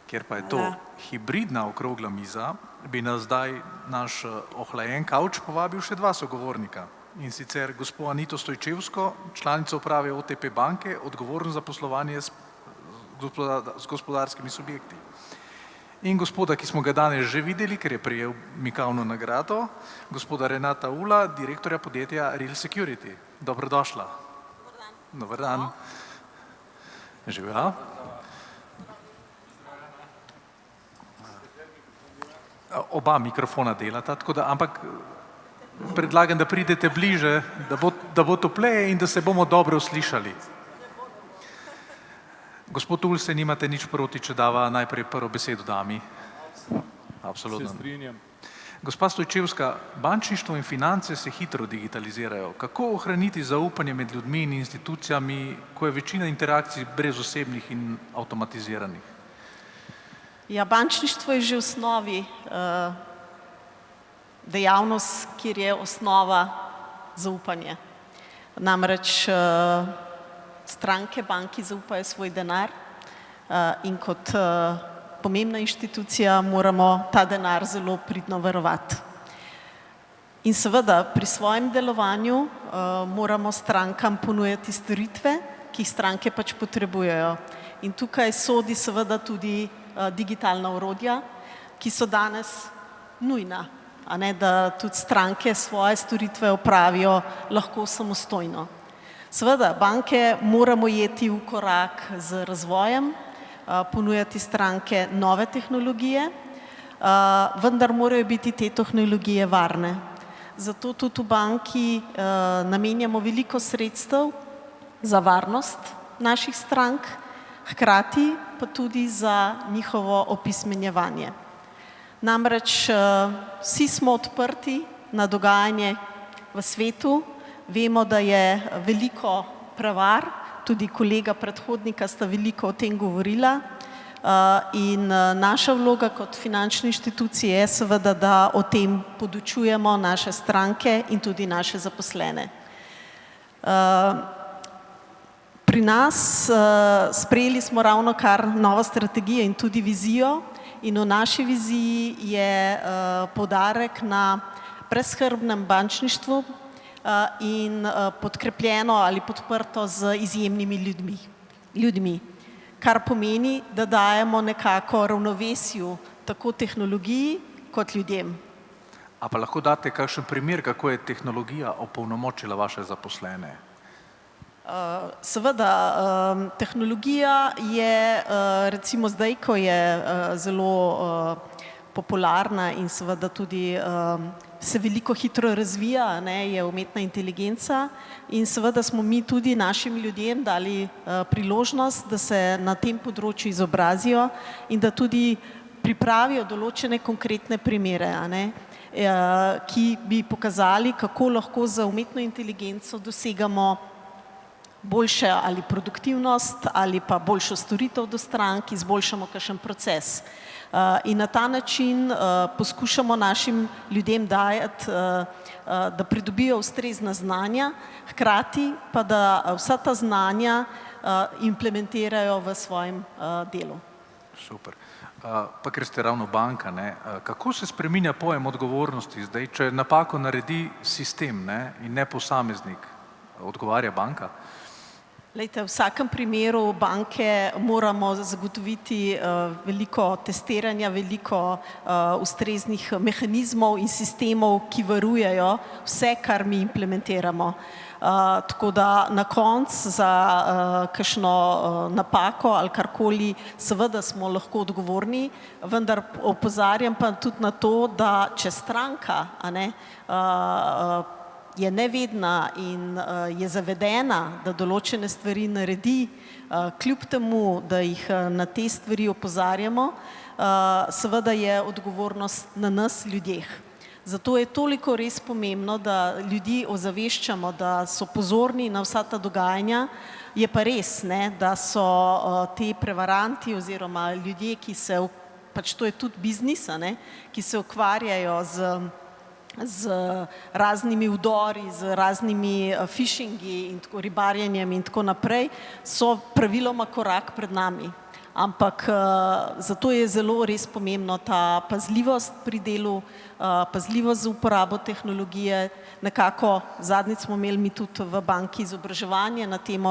Ker pa je to hibridna okrogla miza, bi nas zdaj naš ohlajen kavč povabil še dva sogovornika. In sicer gospod Anito Stojčevsko, članico uprave OTP banke, odgovorno za poslovanje s gospodarskimi subjekti. In gospoda, ki smo ga danes že videli, ker je prejel Mikavno nagrado, gospoda Renata Ula, direktorja podjetja Real Security. Dobrodošla. Dobar dan. Živela. Oba mikrofona delata, tako da, ampak predlagam, da pridete bliže, da bo topleje in da se bomo dobro slišali. Gospod Ul, se nimate nič proti, če dava najprej prvo besedo dami? Absolutno. Se strinjam. Gospa Stojčevska, bančništvo in finance se hitro digitalizirajo. Kako ohraniti zaupanje med ljudmi in institucijami, ko je večina interakcij brezosebnih in avtomatiziranih? Ja, bančništvo je že v osnovi dejavnost, kjer je osnova zaupanje. Namreč stranke banki zaupajo svoj denar in kot pomembna inštitucija moramo ta denar zelo pridno varovati. In seveda pri svojem delovanju moramo strankam ponujati storitve, ki jih stranke pač potrebujejo. In tukaj sodi seveda tudi digitalna orodja, ki so danes nujna, a ne, da tudi stranke svoje storitve opravijo lahko samostojno. Seveda, banke moramo jeti v korak z razvojem, ponujati stranke nove tehnologije, vendar morajo biti te tehnologije varne. Zato tudi v banki namenjamo veliko sredstev za varnost naših strank, hkrati pa tudi za njihovo opismenjevanje. Namreč vsi smo odprti na dogajanje v svetu, vemo, da je veliko prevar, tudi kolega predhodnika sta veliko o tem govorila in naša vloga kot finančne inštitucije je seveda, da o tem podučujemo naše stranke in tudi naše zaposlene. Pri nas sprejeli smo ravnokar novo strategijo in tudi vizijo in v naši viziji je poudarek na brezskrbnem bančništvu in podkrepljeno ali podprto z izjemnimi ljudmi, kar pomeni, da dajemo nekako ravnovesju tako tehnologiji kot ljudem. A pa lahko date kakšen primer, kako je tehnologija opolnomočila vaše zaposlene? Seveda, tehnologija je recimo zdaj, ko je zelo popularna in seveda tudi se veliko hitro razvija, je umetna inteligenca in seveda smo mi tudi našim ljudem dali priložnost, da se na tem področju izobrazijo in da tudi pripravijo določene konkretne primere, ki bi pokazali, kako lahko z umetno inteligenco dosegamo boljše ali produktivnost ali pa boljšo storitev do strank, izboljšamo kakšen proces. In na ta način poskušamo našim ljudem dajati, da pridobijo ustrezna znanja, hkrati pa da vsa ta znanja implementirajo v svojem delu. Super. Pa ker ste ravno banka, kako se spreminja pojem odgovornosti zdaj, če napako naredi sistem in ne posameznik, odgovarja banka? Glejte, v vsakem primeru banke moramo zagotoviti veliko testiranja, veliko ustreznih mehanizmov in sistemov, ki varujejo vse, kar mi implementiramo. Tako da na koncu za kakšno napako ali karkoli seveda smo lahko odgovorni, vendar opozarjam pa tudi na to, da če stranka je nevedna in je zavedena, da določene stvari naredi, kljub temu, da jih na te stvari opozarjamo, seveda je odgovornost na nas ljudeh. Zato je toliko res pomembno, da ljudi ozaveščamo, da so pozorni na vsa ta dogajanja. Je pa res, da so ti prevaranti oziroma ljudje, ki se, pač to je tudi biznis, ki se ukvarjajo z raznimi vdori, z raznimi phishingi in tako ribarjenjem in tako naprej, so praviloma korak pred nami. ampak zato je zelo res pomembno ta pazljivost pri delu, pazljivost z uporabo tehnologije. Nekako zadnjič smo imeli mi tudi v banki izobraževanje na temo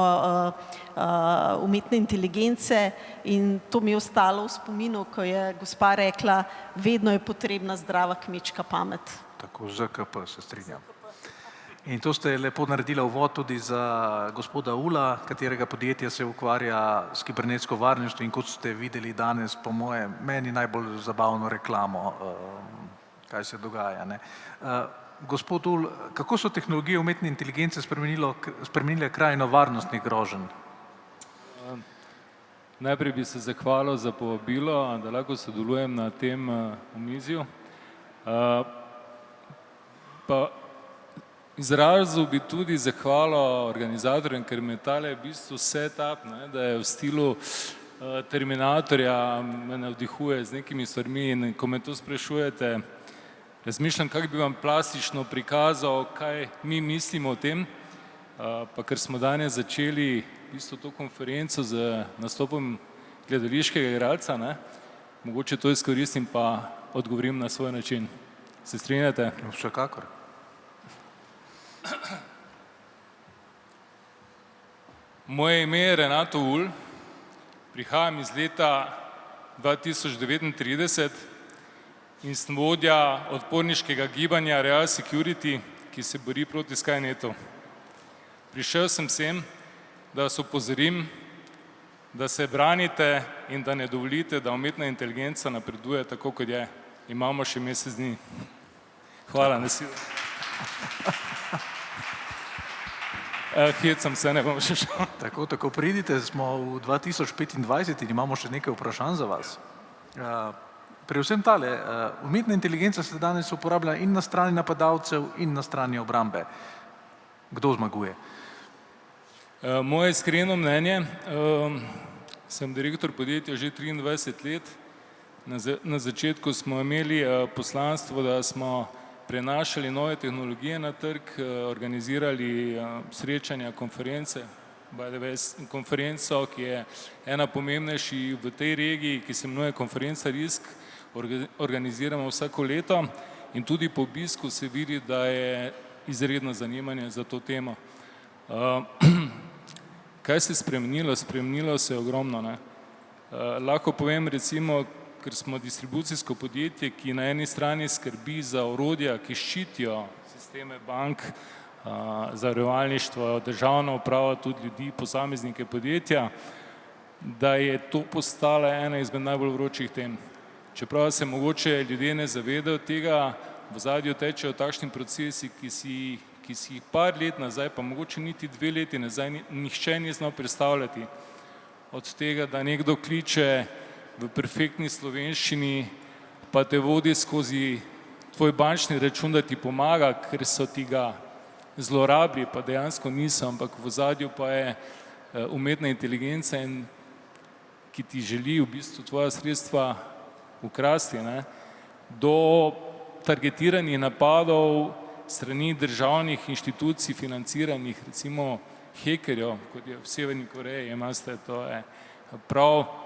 umetne inteligence in to mi je ostalo v spominu, ko je gospa rekla, vedno je potrebna zdrava kmečka pamet. Tako, ZKP se strinjam. In to ste lepo naredila uvod tudi za gospoda Ula, katerega podjetje se ukvarja s kibernetsko varnostjo in kot ste videli danes, po moje, meni najbolj zabavno reklamo, kaj se dogaja. Ne? Gospod Ul, kako so tehnologije umetne inteligence spremenile krajino varnostnih groženj? Najprej bi se zahvalil za povabilo, da lahko sodelujem na tem omizju. Pa izrazil bi tudi zahvalo organizatorjem, ker me tale v bistvu setup, da je v stilu Terminatorja, me navdihuje z nekimi stvarmi in ko me to sprašujete, razmišljam, kako bi vam plastično prikazal, kaj mi mislimo o tem, pa ker smo danes začeli v bistvu to konferenco z nastopom gledališkega igralca, mogoče to izkoristim pa odgovorim na svoj način. Se strinjate? Vsekakor. Moje ime je Renato Ul, prihajam iz leta 2039 in sem vodja odporniškega gibanja Real Security, ki se bori proti Skynetu. Prišel sem sem, da vas opozorim, da se branite in da ne dovolite, da umetna inteligenca napreduje tako, kot je. Imamo še mesec dni. Hvala, nasilje. Hecam se, ne bom še šel. Tako pridite, smo v 2025 in imamo še nekaj vprašanj za vas. Pri vsem tale, umetna inteligenca se danes uporablja in na strani napadalcev in na strani obrambe. Kdo zmaguje? Moje iskreno mnenje, sem direktor podjetja že 23 let. Na začetku smo imeli poslanstvo, da smo prenašali nove tehnologije na trg, organizirali srečanja, konference, konferenco, ki je ena pomembnejših v tej regiji, ki se imenuje konferenca RISK, organiziramo vsako leto in tudi po obisku se vidi, da je izredno zanimanje za to temo. Kaj se je spremenilo? Spremenilo se je ogromno. Lahko povem recimo, ker smo distribucijsko podjetje, ki na eni strani skrbi za orodja, ki ščitijo sisteme bank, zavarovalništvo, državno upravo, tudi ljudi, posameznike podjetja, da je to postala ena izmed najbolj vročih tem. Čeprav se mogoče ljudje ne zavedajo tega, v ozadju tečejo takšni procesi, ki si jih par let nazaj, pa mogoče niti 2 leti nazaj, nihče ni znal predstavljati. Od tega, da nekdo kliče v perfektni slovenščini, pa te vodi skozi tvoj bančni račun, da ti pomaga, ker so ti ga zlorabili, pa dejansko niso, ampak v ozadju pa je umetna inteligenca, ki ti želi v bistvu tvoja sredstva ukrasti, do targetiranih napadov strani državnih inštitucij, financiranih, recimo hekerjev, kot je v Severni Koreji, imate, to je prav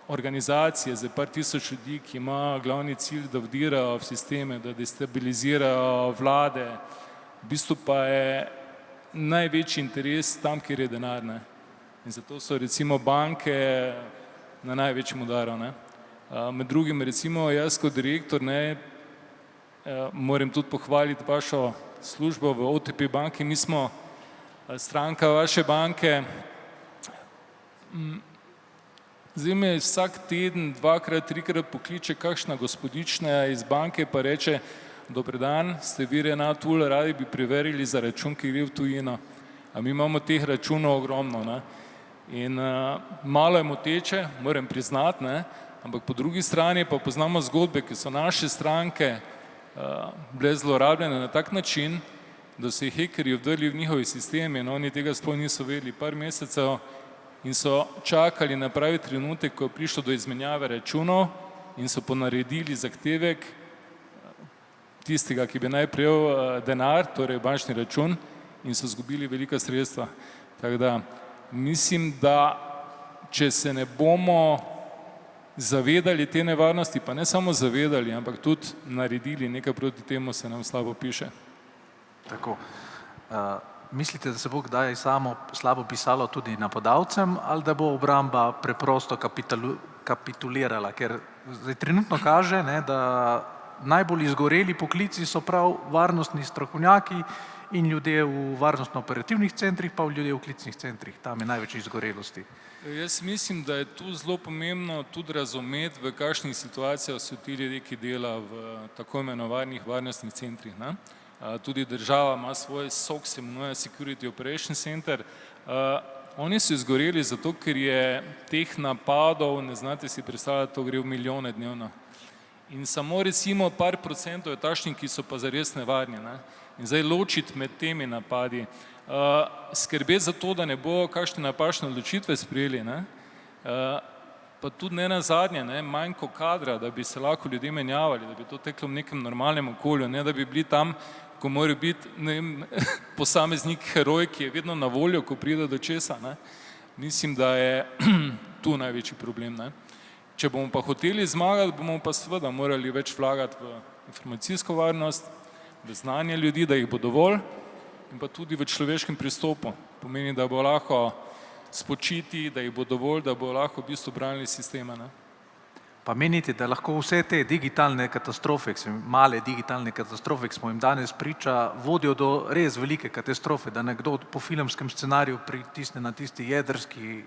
organizacije za par tisoč ljudi, ki imajo glavni cilj, da vdirajo v sisteme, da destabilizirajo vlade. V bistvu pa je največji interes tam, kjer je denar. In zato so recimo banke na največjem udaru. Med drugim recimo jaz kot direktor moram tudi pohvaliti vašo službo v OTP banki. Mi smo stranka vaše banke. Zdaj me vsak teden 2-krat, 3-krat pokliče kakšna gospodična iz banke pa reče: dober dan, ste vi Renato Ul, radi bi preverili za račun, ki gre v tujino. A mi imamo teh računov ogromno. In malo je moteče, moram priznati, ampak po drugi strani pa poznamo zgodbe, ki so naše stranke bile zlorabljene na tak način, da so jih hekerji vdrli v njihovi sistemi in oni tega sploh niso vedeli par mesecev in so čakali na pravi trenutek, ko je prišlo do izmenjave računov in so ponaredili zahtevek tistega, ki bi naj prejel denar, torej bančni račun, in so izgubili velika sredstva. Tako da mislim, da če se ne bomo zavedali te nevarnosti, pa ne samo zavedali, ampak tudi naredili nekaj proti temu, se nam slabo piše. Tako. Mislite, da se bo kdaj samo slabo pisalo tudi napadalcem ali da bo obramba preprosto kapitulirala? Ker zdaj trenutno kaže, ne, da najbolj izgoreli poklici so prav varnostni strokovnjaki in ljudje v varnostno-operativnih centrih, pa ljudje v klicnih centrih. Tam je največ izgorelosti. Jaz mislim, da je tu zelo pomembno tudi razumeti, v kakšnih situacijah so ti ljudje, ki dela v tako imenovanih varnostnih centrih. Ne? Tudi država ima svoj SOC, se imenuje Security Operation Center. Oni so izgoreli zato, ker je teh napadov, ne znate si predstavljati, to gre v milijone dnevno. In samo recimo par procentov je takšnih, ki so pa zares nevarni. Ne? In zdaj ločiti med temi napadi, skrbeti za to, da ne bo kakšne napačne odločitve sprejeli, ne? Pa tudi ne nazadnje, ne? Manjko kadra, da bi se lahko ljudje menjavali, da bi to teklo v nekem normalnem okolju, ne da bi bili tam, ko mora biti posameznik heroj, ki je vedno na voljo, ko pride do česa. Ne? Mislim, da je tu največji problem. Ne? Če bomo pa hoteli zmagati, bomo pa seveda morali več vlagati v informacijsko varnost, v znanje ljudi, da jih bo dovolj, in pa tudi v človeškem pristopu. Pomeni, da bo lahko spočiti, da jih bo dovolj, da bo lahko v bistvu branili sisteme. Ne? Pa menite, da lahko vse te digitalne katastrofe, male digitalne katastrofe, ki smo jim danes priča, vodijo do res velike katastrofe, da nekdo po filmskem scenariju pritisne na tisti jedrski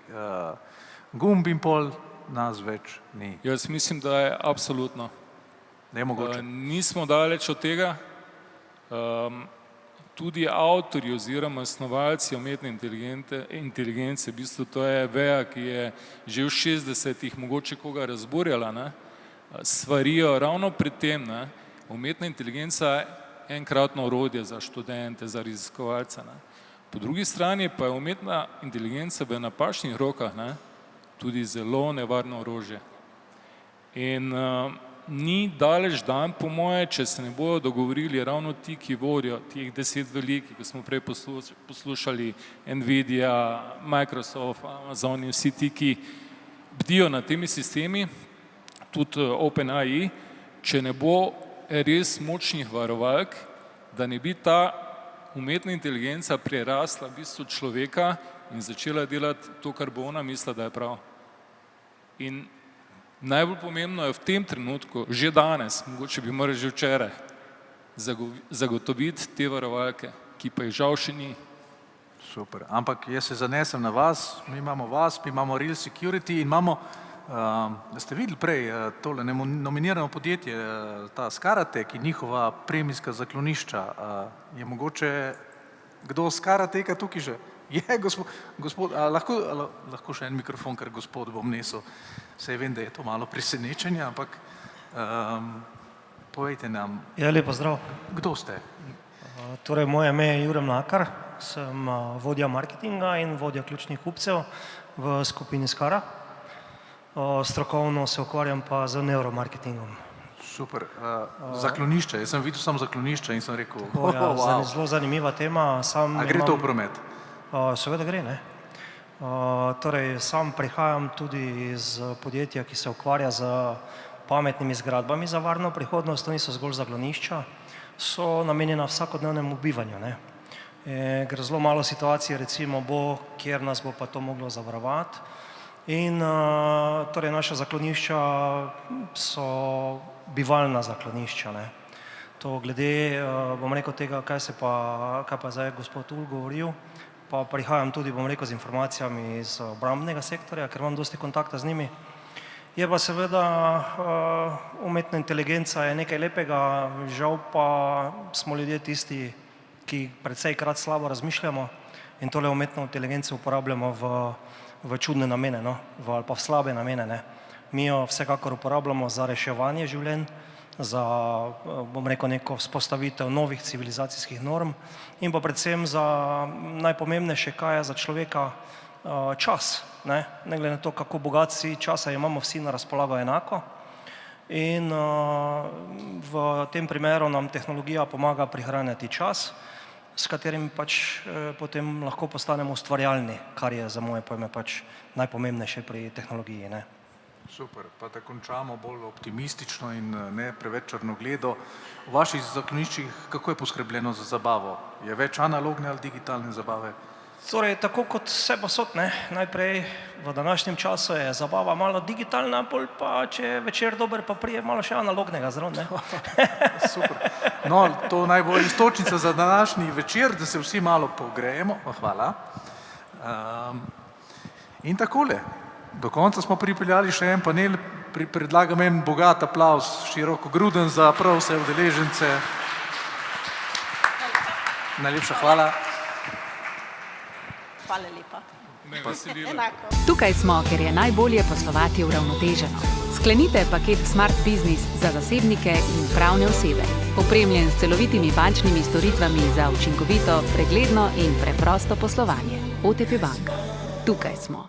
gumb in pol nas več ni. Jaz mislim, da je absolutno. Nemogoče. Nismo daleč od tega. Tudi avtorji oziroma snovalci umetne inteligence, v bistvu to je veja, ki je že v 60-ih mogoče koga razburjala, ne, svarijo ravno pri tem, ne, umetna inteligenca je enkratno orodje za študente, za raziskovalce. Ne. Po drugi strani pa je umetna inteligenca v napačnih rokah, ne, tudi zelo nevarno orožje. In ni daleč dan, po moje, če se ne bodo dogovorili ravno ti, ki vodijo teh 10 velikih, ki smo prej poslušali, Nvidia, Microsoft, Amazon in vsi ti, ki bdijo nad temi sistemi, tudi OpenAI, če ne bo res močnih varovalk, da ne bi ta umetna inteligenca prerasla v bistvu človeka in začela delati to, kar bo ona mislila, da je prav. In najbolj pomembno je v tem trenutku, že danes, mogoče bi morali že včeraj, zagotoviti te varovalke, ki pa jih žal še ni. Super, ampak jaz se zanesem na vas, mi imamo Real Security in imamo, ste videli prej tole nominirano podjetje, ta Skaratek in njihova premijska zaklonišča, je mogoče kdo z Karateka tukaj že? Je, gospod, lahko še en mikrofon, ker gospod bom nesel. Saj vem, da je to malo presenečenje, ampak povejte nam. Ja, lepo zdrav. Kdo ste? Torej, moje ime je Jure Mlakar, sem vodja marketinga in vodja ključnih kupcev v skupini Skara. Strokovno se ukvarjam pa z neuromarketingom. Super, zaklonišče, jaz sem videl samo zaklonišče in sem rekel, wow. Zelo zanimiva tema. A gre to v promet? Seveda gre, ne. Torej, sam prihajam tudi iz podjetja, ki se ukvarja z pametnimi zgradbami za varno prihodnost, to niso zgolj zaklonišča, so namenjena vsakodnevnemu bivanju, ne. Gre zelo malo situacij, recimo bo, kjer nas bo pa to moglo zavarovati. In torej naša zaklonišča so bivalna zaklonišča, ne. To glede, bom rekel, tega, kaj pa zdaj gospod Ul govoril, pa prihajam tudi, bom rekel, z informacijami iz obrambnega sektorja, ker imam dosti kontakta z njimi. Je pa seveda umetna inteligenca je nekaj lepega, žal pa smo ljudje tisti, ki predsejkrat slabo razmišljamo in tole umetno inteligenco uporabljamo v čudne namene, no, ali pa v slabe namene, ne. Mi jo vsekakor uporabljamo za reševanje življenj, za, bom rekel, neko vzpostavitev novih civilizacijskih norm in pa predvsem za najpomembnejše, kaj je za človeka čas, ne glede na to, kako bogat si, časa imamo vsi na razpolago enako in v tem primeru nam tehnologija pomaga prihranjati čas, s katerimi pač potem lahko postanemo ustvarjalni, kar je za moje pojme pač najpomembnejše pri tehnologiji. Ne? Super, pa da končamo bolj optimistično in ne preveč črnogledo. V vaših zakloniščih kako je poskrbljeno za zabavo? Je več analogne ali digitalne zabave? Torej, tako kot vse posod, ne, najprej v današnjem času je zabava malo digitalna, bolj pa, če je večer dober, pa prije malo še analognega zraven, ne. Super. No, to naj bo iztočnica za današnji večer, da se vsi malo pogrejemo. Hvala. In takole, do konca smo pripeljali še en panel, predlagam en bogat aplavz, širokogruden za prav vse udeležence. Najlepša hvala. Hvala lepa. Enako. Tukaj smo, ker je najbolje poslovati uravnoteženo. Sklenite paket Smart Business za zasebnike in pravne osebe. Opremljen s celovitimi bančnimi storitvami za učinkovito, pregledno in preprosto poslovanje. OTP Banka. Tukaj smo.